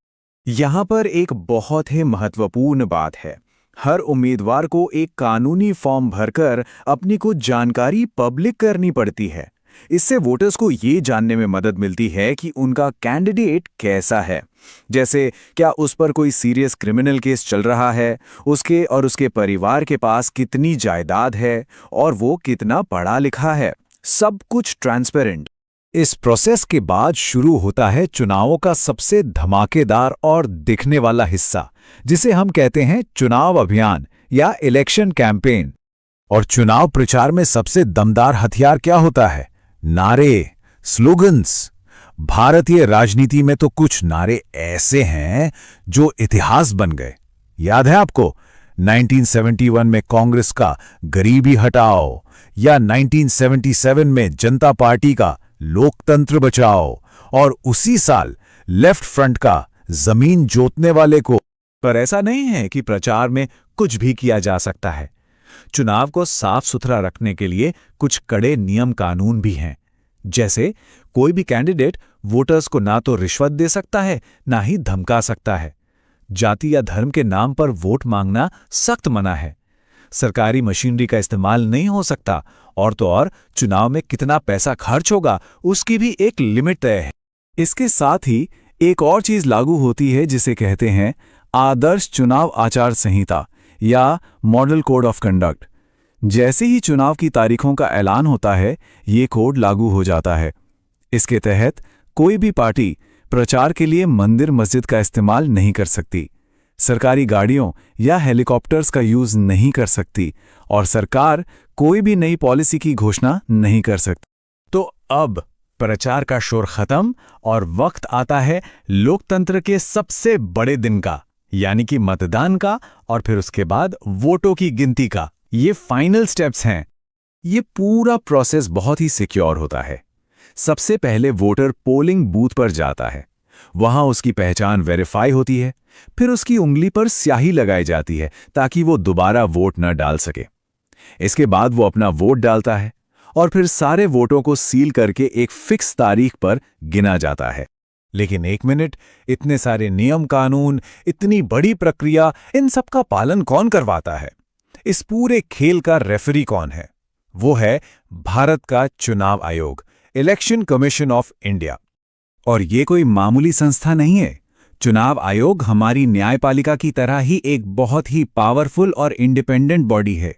यहाँ पर एक बहुत ही महत्वपूर्ण बात है। हर उम्मीदवार को एक कानूनी फॉर्म भरकर अपनी कुछ जानकारी पब्लिक करनी पड़ती है। इससे वोटर्स को ये जानने में मदद मिलती है कि उनका कैंडिडेट कैसा है। जैसे क्या उस पर कोई सीरियस क्रिमिनल केस चल रहा है, उसके और उसके परिवार के पास कितनी जायदाद है और वो कितना पढ़ा लिखा है। सब कुछ ट्रांसपेरेंट। इस प्रोसेस के बाद शुरू होता है चुनावों का सबसे धमाकेदार और दिखने वाला हिस्सा, जिसे हम कहते हैं चुनाव अभियान या इलेक्शन कैंपेन। और चुनाव प्रचार में सबसे दमदार हथियार क्या होता है? नारे, स्लोगन्स। भारतीय राजनीति में तो कुछ नारे ऐसे हैं जो इतिहास बन गए। याद है आपको 1971 में कांग्रेस का गरीबी हटाओ, या 1977 में जनता पार्टी का लोकतंत्र बचाओ, और उसी साल लेफ्ट फ्रंट का जमीन जोतने वाले को। पर ऐसा नहीं है कि प्रचार में कुछ भी किया जा सकता है। चुनाव को साफ सुथरा रखने के लिए कुछ कड़े नियम कानून भी हैं। जैसे कोई भी कैंडिडेट वोटर्स को ना तो रिश्वत दे सकता है, ना ही धमका सकता है। जाति या धर्म के नाम पर वोट मांगना सख्त मना है। सरकारी मशीनरी का इस्तेमाल नहीं हो सकता, और तो और चुनाव में कितना पैसा खर्च होगा उसकी भी एक लिमिट तय है। इसके साथ ही एक और चीज लागू होती है जिसे कहते हैं आदर्श चुनाव आचार संहिता या मॉडल कोड ऑफ कंडक्ट। जैसे ही चुनाव की तारीखों का ऐलान होता है, ये कोड लागू हो जाता है। इसके तहत कोई भी पार्टी प्रचार के लिए मंदिर मस्जिद का इस्तेमाल नहीं कर सकती, सरकारी गाड़ियों या हेलीकॉप्टर्स का यूज नहीं कर सकती, और सरकार कोई भी नई पॉलिसी की घोषणा नहीं कर सकती। तो अब प्रचार का शोर खत्म और वक्त आता है लोकतंत्र के सबसे बड़े दिन का, यानी कि मतदान का, और फिर उसके बाद वोटों की गिनती का। ये फाइनल स्टेप्स हैं। ये पूरा प्रोसेस बहुत ही सिक्योर होता है। सबसे पहले वोटर पोलिंग बूथ पर जाता है, वहां उसकी पहचान वेरीफाई होती है, फिर उसकी उंगली पर स्याही लगाई जाती है ताकि वो दोबारा वोट न डाल सके। इसके बाद वो अपना वोट डालता है और फिर सारे वोटों को सील करके एक फिक्स तारीख पर गिना जाता है। लेकिन एक मिनट, इतने सारे नियम कानून, इतनी बड़ी प्रक्रिया, इन सब का पालन कौन करवाता है? इस पूरे खेल का रेफरी कौन है? वो है भारत का चुनाव आयोग, इलेक्शन कमीशन ऑफ इंडिया। और ये कोई मामूली संस्था नहीं है। चुनाव आयोग हमारी न्यायपालिका की तरह ही एक बहुत ही पावरफुल और इंडिपेंडेंट बॉडी है।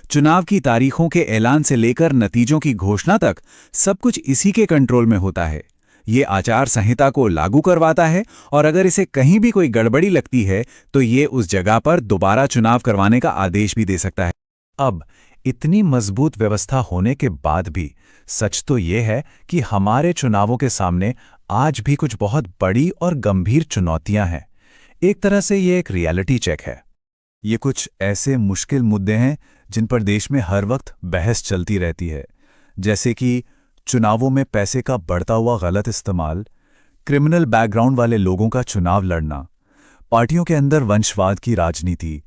चुनाव की तारीखों के ऐलान से लेकर नतीजों की घोषणा तक सब कुछ इसी के कंट्रोल में होता है। ये आचार संहिता को लागू करवाता है, और अगर इसे कहीं भी कोई गड़बड़ी लगती है तो ये उस जगह पर दोबारा चुनाव करवाने का आदेश भी दे सकता है। अब इतनी मजबूत व्यवस्था होने के बाद भी सच तो ये है कि हमारे चुनावों के सामने आज भी कुछ बहुत बड़ी और गंभीर चुनौतियां हैं। एक तरह से ये एक रियलिटी चेक है। ये कुछ ऐसे मुश्किल मुद्दे हैं जिन पर देश में हर वक्त बहस चलती रहती है, जैसे कि चुनावों में पैसे का बढ़ता हुआ गलत इस्तेमाल, क्रिमिनल बैकग्राउंड वाले लोगों का चुनाव लड़ना, पार्टियों के अंदर वंशवाद की राजनीति,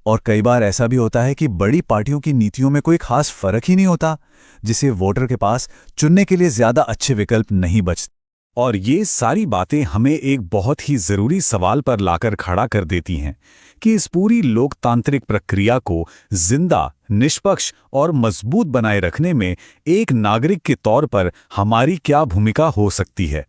और कई बार ऐसा भी होता है कि बड़ी पार्टियों की नीतियों में कोई खास फर्क ही नहीं होता, जिसे वोटर के पास चुनने के लिए ज्यादा अच्छे विकल्प नहीं बचते। और ये सारी बातें हमें एक बहुत ही जरूरी सवाल पर लाकर खड़ा कर देती हैं कि इस पूरी लोकतांत्रिक प्रक्रिया को जिंदा, निष्पक्ष और मजबूत बनाए रखने में एक नागरिक के तौर पर हमारी क्या भूमिका हो सकती है।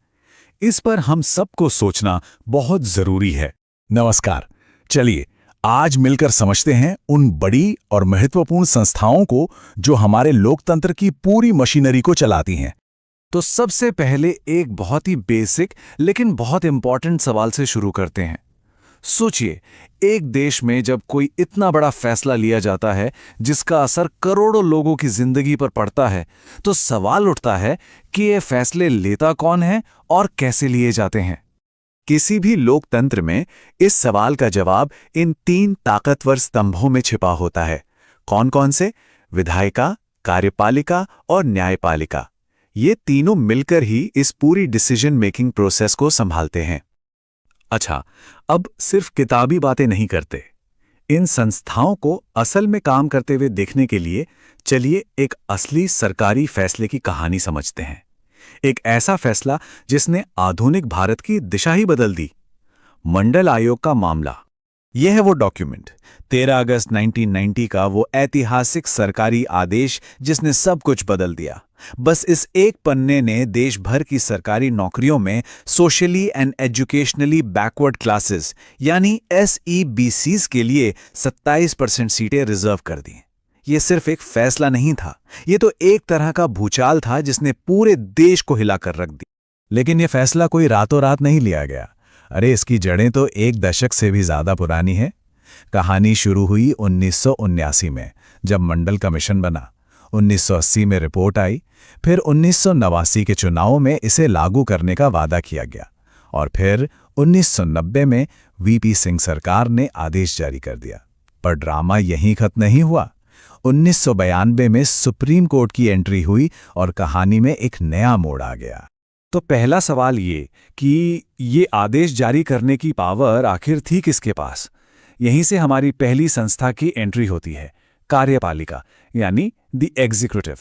इस पर हम सबको सोचना बहुत जरूरी है। नमस्कार, चलिए आज मिलकर समझते हैं उन बड़ी और महत्वपूर्ण संस्थाओं को जो हमारे लोकतंत्र की पूरी मशीनरी को चलाती हैं। तो सबसे पहले एक बहुत ही बेसिक लेकिन बहुत इंपॉर्टेंट सवाल से शुरू करते हैं। सोचिए, एक देश में जब कोई इतना बड़ा फैसला लिया जाता है जिसका असर करोड़ों लोगों की जिंदगी पर पड़ता है, तो सवाल उठता है कि ये फैसले लेता कौन है और कैसे लिए जाते हैं। किसी भी लोकतंत्र में इस सवाल का जवाब इन 3 ताकतवर स्तंभों में छिपा होता है। कौन-कौन से? विधायिका, कार्यपालिका और न्यायपालिका। ये तीनों मिलकर ही इस पूरी डिसीजन मेकिंग प्रोसेस को संभालते हैं। अच्छा, अब सिर्फ किताबी बातें नहीं करते। इन संस्थाओं को असल में काम करते हुए देखने के लिए चलिए एक असली सरकारी फैसले की कहानी समझते हैं। एक ऐसा फैसला जिसने आधुनिक भारत की दिशा ही बदल दी। मंडल आयोग का मामला। यह है वो डॉक्यूमेंट, 13 अगस्त 1990 का वो ऐतिहासिक सरकारी आदेश जिसने सब कुछ बदल दिया। बस इस एक पन्ने ने देश भर की सरकारी नौकरियों में socially and educationally backward classes यानी SEBCs के लिए 27% सीटें रिजर्व कर दी। ये सिर्फ एक फैसला नहीं था, ये तो एक तरह का भूचाल था जिसने पूरे देश को हिलाकर रख दी। लेकिन यह फैसला कोई रातों रात नहीं लिया गया। अरे, इसकी जड़ें तो 1 दशक से भी ज्यादा पुरानी है। कहानी शुरू हुई 1979 में, जब मंडल कमीशन बना। 1980 में रिपोर्ट आई, फिर 1989 के चुनावों में इसे लागू करने का वादा किया गया, और फिर 1990 में VP सिंह सरकार ने आदेश जारी कर दिया। पर ड्रामा यहीं खत्म नहीं हुआ। 1992 में सुप्रीम कोर्ट की एंट्री हुई और कहानी में एक नया मोड़ आ गया। तो पहला सवाल ये कि ये आदेश जारी करने की पावर आखिर थी किसके पास? यहीं से हमारी पहली संस्था की एंट्री होती है, कार्यपालिका यानी द एग्जीक्यूटिव।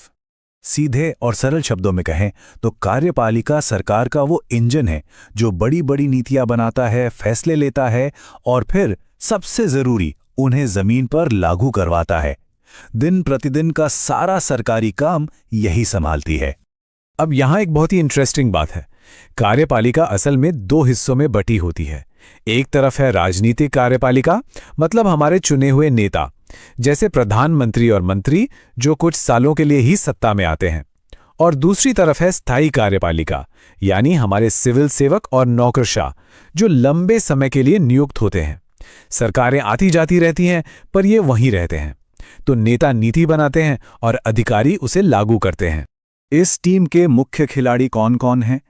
सीधे और सरल शब्दों में कहें तो कार्यपालिका सरकार का वो इंजन है जो बड़ी बड़ी नीतियां बनाता है, फैसले लेता है और फिर सबसे जरूरी उन्हें जमीन पर लागू करवाता है। दिन प्रतिदिन का सारा सरकारी काम यही संभालती है। अब यहां एक बहुत ही इंटरेस्टिंग बात है। कार्यपालिका असल में 2 हिस्सों में बटी होती है। एक तरफ है राजनीतिक कार्यपालिका, मतलब हमारे चुने हुए नेता, जैसे प्रधानमंत्री और मंत्री जो कुछ सालों के लिए ही सत्ता में आते हैं। और दूसरी तरफ है स्थायी कार्यपालिका, यानी हमारे सिविल सेवक और नौकरशाह जो लंबे समय के लिए नियुक्त होते हैं। सरकारें आती जाती रहती हैं, पर ये वहीं रहते हैं। तो नेता नीति बनाते हैं और अधिकारी उसे लागू करते हैं। इस टीम के मुख्य खिलाड़ी कौन-कौन हैं?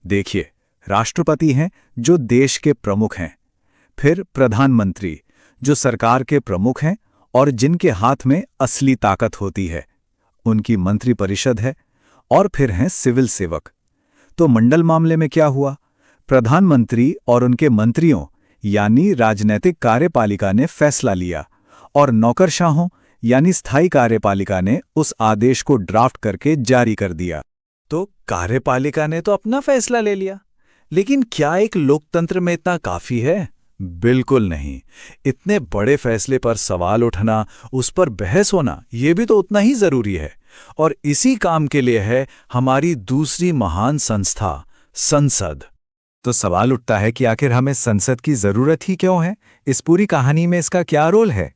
देखिए, राष्ट्रपति हैं जो देश के प्रमुख हैं, फिर प्रधानमंत्री जो सरकार के प्रमुख हैं और जिनके हाथ में असली ताकत होती है, उनकी मंत्रिपरिषद है, और फिर हैं सिविल सेवक। तो मंडल मामले में क्या हुआ? प्रधानमंत्री और उनके मंत्रियों यानी राजनैतिक कार्यपालिका ने फैसला लिया और नौकरशाहों यानी स्थायी कार्यपालिका ने उस आदेश को ड्राफ्ट करके जारी कर दिया। तो कार्यपालिका ने तो अपना फैसला ले लिया, लेकिन क्या एक लोकतंत्र में इतना काफी है? बिल्कुल नहीं। इतने बड़े फैसले पर सवाल उठना, उस पर बहस होना, ये भी तो उतना ही जरूरी है। और इसी काम के लिए है हमारी दूसरी महान संस्था, संसद। तो सवाल उठता है कि आखिर हमें संसद की जरूरत ही क्यों है? इस पूरी कहानी में इसका क्या रोल है?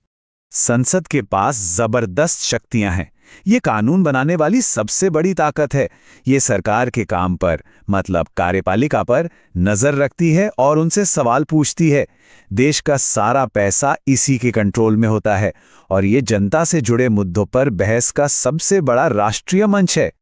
संसद के पास जबरदस्त शक्तियां हैं। ये कानून बनाने वाली सबसे बड़ी ताकत है। ये सरकार के काम पर, मतलब कार्यपालिका पर नजर रखती है और उनसे सवाल पूछती है। देश का सारा पैसा इसी के कंट्रोल में होता है और ये जनता से जुड़े मुद्दों पर बहस का सबसे बड़ा राष्ट्रीय मंच है।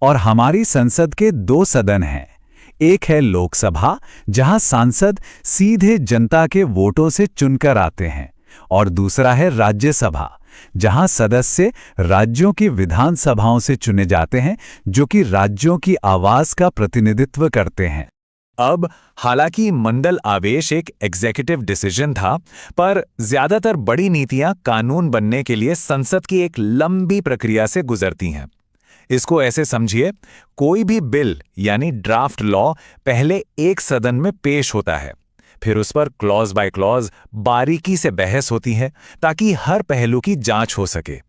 और हमारी संसद के 2 सदन हैं। एक है लोकसभा, जहां सांसद सीधे जनता के वोटों से चुनकर आते हैं, और दूसरा है राज्यसभा, जहां सदस्य राज्यों की विधानसभाओं से चुने जाते हैं, जो कि राज्यों की आवाज का प्रतिनिधित्व करते हैं। अब हालांकि मंडल आदेश एक एग्जीक्यूटिव डिसीजन था, पर ज्यादातर बड़ी नीतियां कानून बनने के लिए संसद की एक लंबी प्रक्रिया से गुजरती हैं। इसको ऐसे समझिए, कोई भी बिल यानी ड्राफ्ट लॉ पहले एक सदन में पेश होता है, फिर उस पर क्लॉज बाय क्लॉज बारीकी से बहस होती है ताकि हर पहलू की जांच हो सके।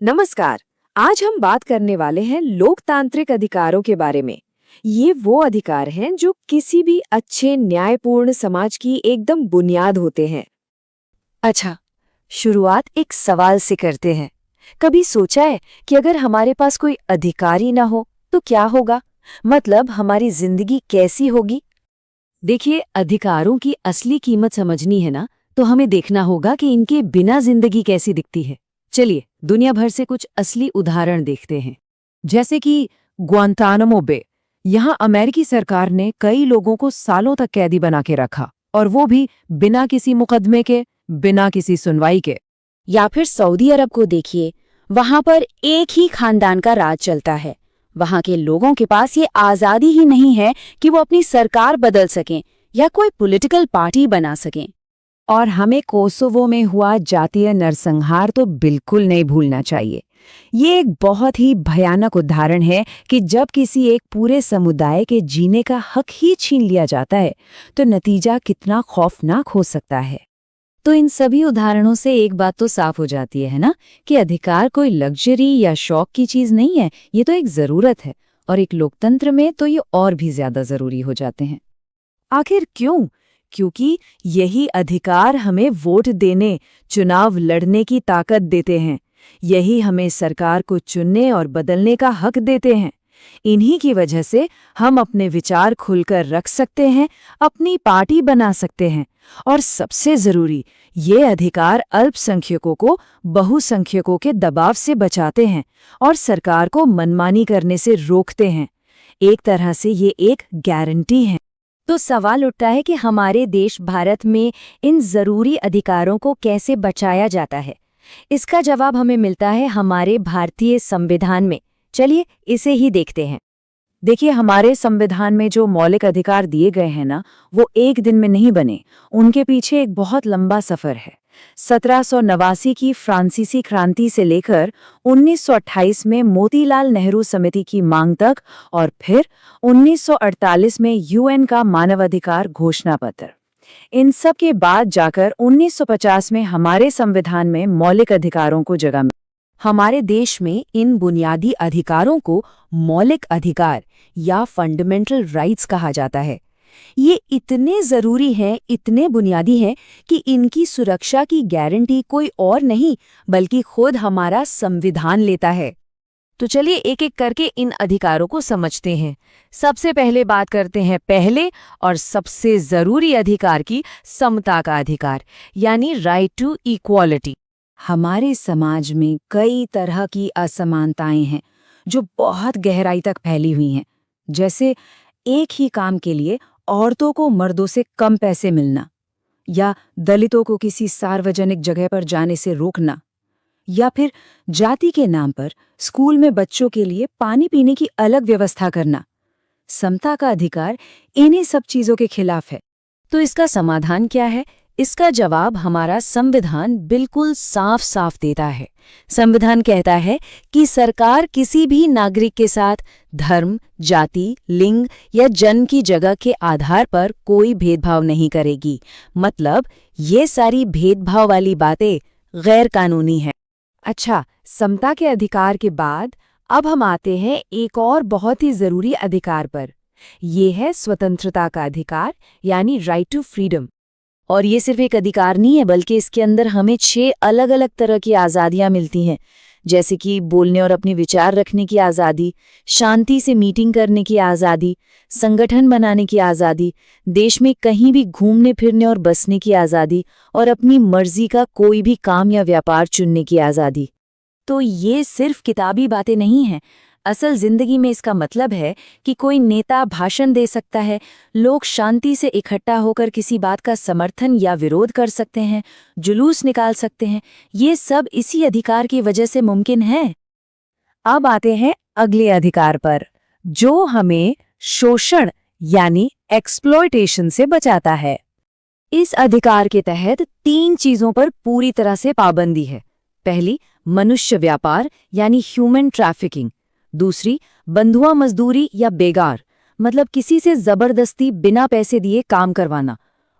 नमस्कार। आज हम बात करने वाले हैं लोकतांत्रिक अधिकारों के बारे में। ये वो अधिकार हैं जो किसी भी अच्छे न्यायपूर्ण समाज की एकदम बुनियाद होते हैं। अच्छा, शुरुआत एक सवाल से करते हैं। कभी सोचा है कि अगर हमारे पास कोई अधिकार ही ना हो तो क्या होगा? मतलब हमारी जिंदगी कैसी होगी? देखिए, अधिकारों की असली कीमत समझनी है ना, तो हमें देखना होगा कि इनके बिना जिंदगी कैसी दिखती है। चलिए दुनिया भर से कुछ असली उदाहरण देखते हैं। जैसे कि ग्वांतानामो बे, यहाँ अमेरिकी सरकार ने कई लोगों को सालों तक कैदी बना के रखा, और वो भी बिना किसी मुकदमे के, बिना किसी सुनवाई के। या फिर सऊदी अरब को देखिए, वहां पर एक ही खानदान का राज चलता है। वहां के लोगों के पास ये आजादी ही नहीं है कि वो अपनी सरकार बदल सकें या कोई पॉलिटिकल पार्टी बना सकें। और हमें कोसोवो में हुआ जातीय नरसंहार तो बिल्कुल नहीं भूलना चाहिए। ये एक बहुत ही भयानक उदाहरण है कि जब किसी एक पूरे समुदाय के जीने का हक ही छीन लिया जाता है तो नतीजा कितना खौफनाक हो सकता है। तो इन सभी उदाहरणों से एक बात तो साफ हो जाती है ना, कि अधिकार कोई लग्जरी या शौक की चीज नहीं है, ये तो एक जरूरत है। और एक लोकतंत्र में तो ये और भी ज्यादा जरूरी हो जाते हैं। आखिर क्यों? क्योंकि यही अधिकार हमें वोट देने, चुनाव लड़ने की ताकत देते हैं। यही हमें सरकार को चुनने और बदलने का हक देते हैं। इन्हीं की वजह से हम अपने विचार खुलकर रख सकते हैं, अपनी पार्टी बना सकते हैं, और सबसे जरूरी, ये अधिकार अल्पसंख्यकों को बहुसंख्यकों के दबाव से बचाते हैं और सरकार को मनमानी करने से रोकते हैं। एक तरह से ये एक गारंटी है। तो सवाल उठता है कि हमारे देश भारत में इन जरूरी अधिकारों को कैसे बचाया जाता है। इसका जवाब हमें मिलता है हमारे भारतीय संविधान में। चलिए इसे ही देखते हैं। देखिए, हमारे संविधान में जो मौलिक अधिकार दिए गए हैं ना, वो एक दिन में नहीं बने। उनके पीछे एक बहुत लंबा सफर है। 1789 की फ्रांसीसी क्रांति से लेकर 1928 में मोतीलाल नेहरू समिति की मांग तक, और फिर 1948 में यूएन का मानवाधिकार घोषणा पत्र। इन सब के बाद जाकर 1950 में हमारे संविधान में मौलिक अधिकारों को जगह मिली। हमारे देश में इन बुनियादी अधिकारों को मौलिक अधिकार या फंडामेंटल राइट्स कहा जाता है। ये इतने जरूरी हैं, इतने बुनियादी हैं कि इनकी सुरक्षा की गारंटी कोई और नहीं बल्कि खुद हमारा संविधान लेता है। तो चलिए एक एक करके इन अधिकारों को समझते हैं। सबसे पहले बात करते हैं पहले और सबसे जरूरी अधिकार की, समता का अधिकार, यानी राइट टू इक्वालिटी। हमारे समाज में कई तरह की असमानताएं हैं जो बहुत गहराई तक फैली हुई हैं। जैसे एक ही काम के लिए औरतों को मर्दों से कम पैसे मिलना, या दलितों को किसी सार्वजनिक जगह पर जाने से रोकना, या फिर जाति के नाम पर स्कूल में बच्चों के लिए पानी पीने की अलग व्यवस्था करना। समता का अधिकार इन्हीं सब चीजों के खिलाफ है। तो इसका समाधान क्या है? इसका जवाब हमारा संविधान बिल्कुल साफ साफ देता है। संविधान कहता है कि सरकार किसी भी नागरिक के साथ धर्म, जाति, लिंग या जन्म की जगह के आधार पर कोई भेदभाव नहीं करेगी। मतलब ये सारी भेदभाव वाली बातें गैर कानूनी हैं। अच्छा, समता के अधिकार के बाद अब हम आते हैं एक और बहुत ही जरूरी अधिकार पर। ये है स्वतंत्रता का अधिकार, यानी राइट टू फ्रीडम। और ये सिर्फ एक अधिकार नहीं है, बल्कि इसके अंदर हमें 6 अलग अलग तरह की आज़ादियाँ मिलती हैं। जैसे कि बोलने और अपने विचार रखने की आज़ादी, शांति से मीटिंग करने की आज़ादी, संगठन बनाने की आज़ादी, देश में कहीं भी घूमने फिरने और बसने की आज़ादी, और अपनी मर्जी का कोई भी काम या व्यापार चुनने की आज़ादी। तो ये सिर्फ किताबी बातें नहीं हैं। असल जिंदगी में इसका मतलब है कि कोई नेता भाषण दे सकता है, लोग शांति से इकट्ठा होकर किसी बात का समर्थन या विरोध कर सकते हैं, जुलूस निकाल सकते हैं। ये सब इसी अधिकार की वजह से मुमकिन है। अब आते हैं अगले अधिकार पर, जो हमें शोषण यानी एक्सप्लॉयटेशन से बचाता है। इस अधिकार के तहत 3 चीजों पर पूरी तरह से पाबंदी है। पहली, मनुष्य व्यापार यानी ह्यूमन ट्रैफिकिंग। दूसरी, बंधुआ मजदूरी या बेगार, मतलब किसी से जबरदस्ती बिना पैसे दिए काम करवाना।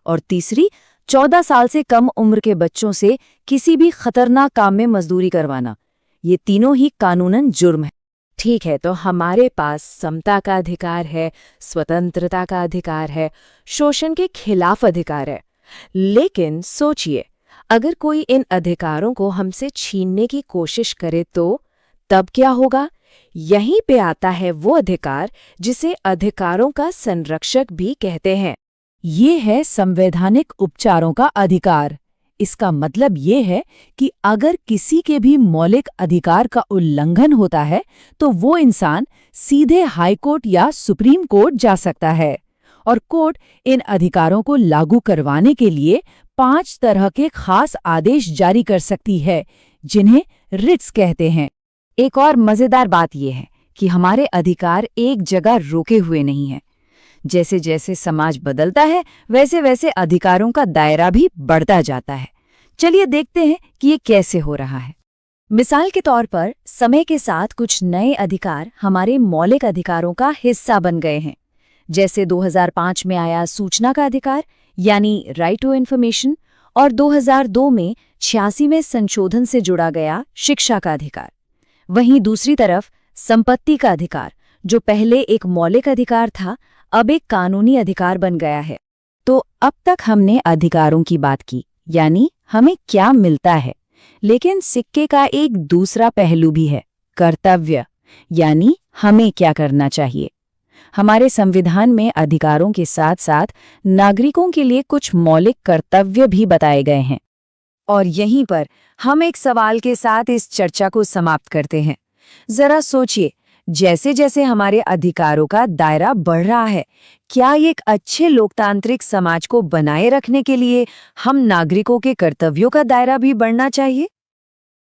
और तीसरी, 14 साल से कम उम्र के बच्चों से किसी भी खतरनाक काम में मजदूरी करवाना। ये तीनों ही कानूनन जुर्म है। ठीक है, तो हमारे पास समता का अधिकार है, स्वतंत्रता का अधिकार है, शोषण के खिलाफ अधिकार है। लेकिन सोचिए, अगर कोई इन अधिकारों को हमसे छीनने की कोशिश करे तो तब क्या होगा? यहीं पे आता है वो अधिकार जिसे अधिकारों का संरक्षक भी कहते हैं। ये है संवैधानिक उपचारों का अधिकार। इसका मतलब ये है कि अगर किसी के भी मौलिक अधिकार का उल्लंघन होता है तो वो इंसान सीधे हाई कोर्ट या सुप्रीम कोर्ट जा सकता है, और कोर्ट इन अधिकारों को लागू करवाने के लिए 5 तरह के खास आदेश जारी कर सकती है, जिन्हें रिट्स कहते हैं। एक और मजेदार बात यह है कि हमारे अधिकार एक जगह रुके हुए नहीं हैं। जैसे जैसे समाज बदलता है वैसे वैसे अधिकारों का दायरा भी बढ़ता जाता है। चलिए देखते हैं कि ये कैसे हो रहा है। मिसाल के तौर पर समय के साथ कुछ नए अधिकार हमारे मौलिक अधिकारों का हिस्सा बन गए हैं। जैसे 2005 में आया सूचना का अधिकार यानी राइट टू इन्फॉर्मेशन, और 2002 में 86वें संशोधन से जुड़ा गया शिक्षा का अधिकार। वहीं दूसरी तरफ संपत्ति का अधिकार, जो पहले एक मौलिक अधिकार था, अब एक कानूनी अधिकार बन गया है। तो अब तक हमने अधिकारों की बात की, यानी हमें क्या मिलता है। लेकिन सिक्के का एक दूसरा पहलू भी है, कर्तव्य, यानी हमें क्या करना चाहिए। हमारे संविधान में अधिकारों के साथ साथ नागरिकों के लिए कुछ मौलिक कर्तव्य भी बताए गए हैं। और यहीं पर हम एक सवाल के साथ इस चर्चा को समाप्त करते हैं। जरा सोचिए, जैसे जैसे हमारे अधिकारों का दायरा बढ़ रहा है, क्या एक अच्छे लोकतांत्रिक समाज को बनाए रखने के लिए हम नागरिकों के कर्तव्यों का दायरा भी बढ़ना चाहिए?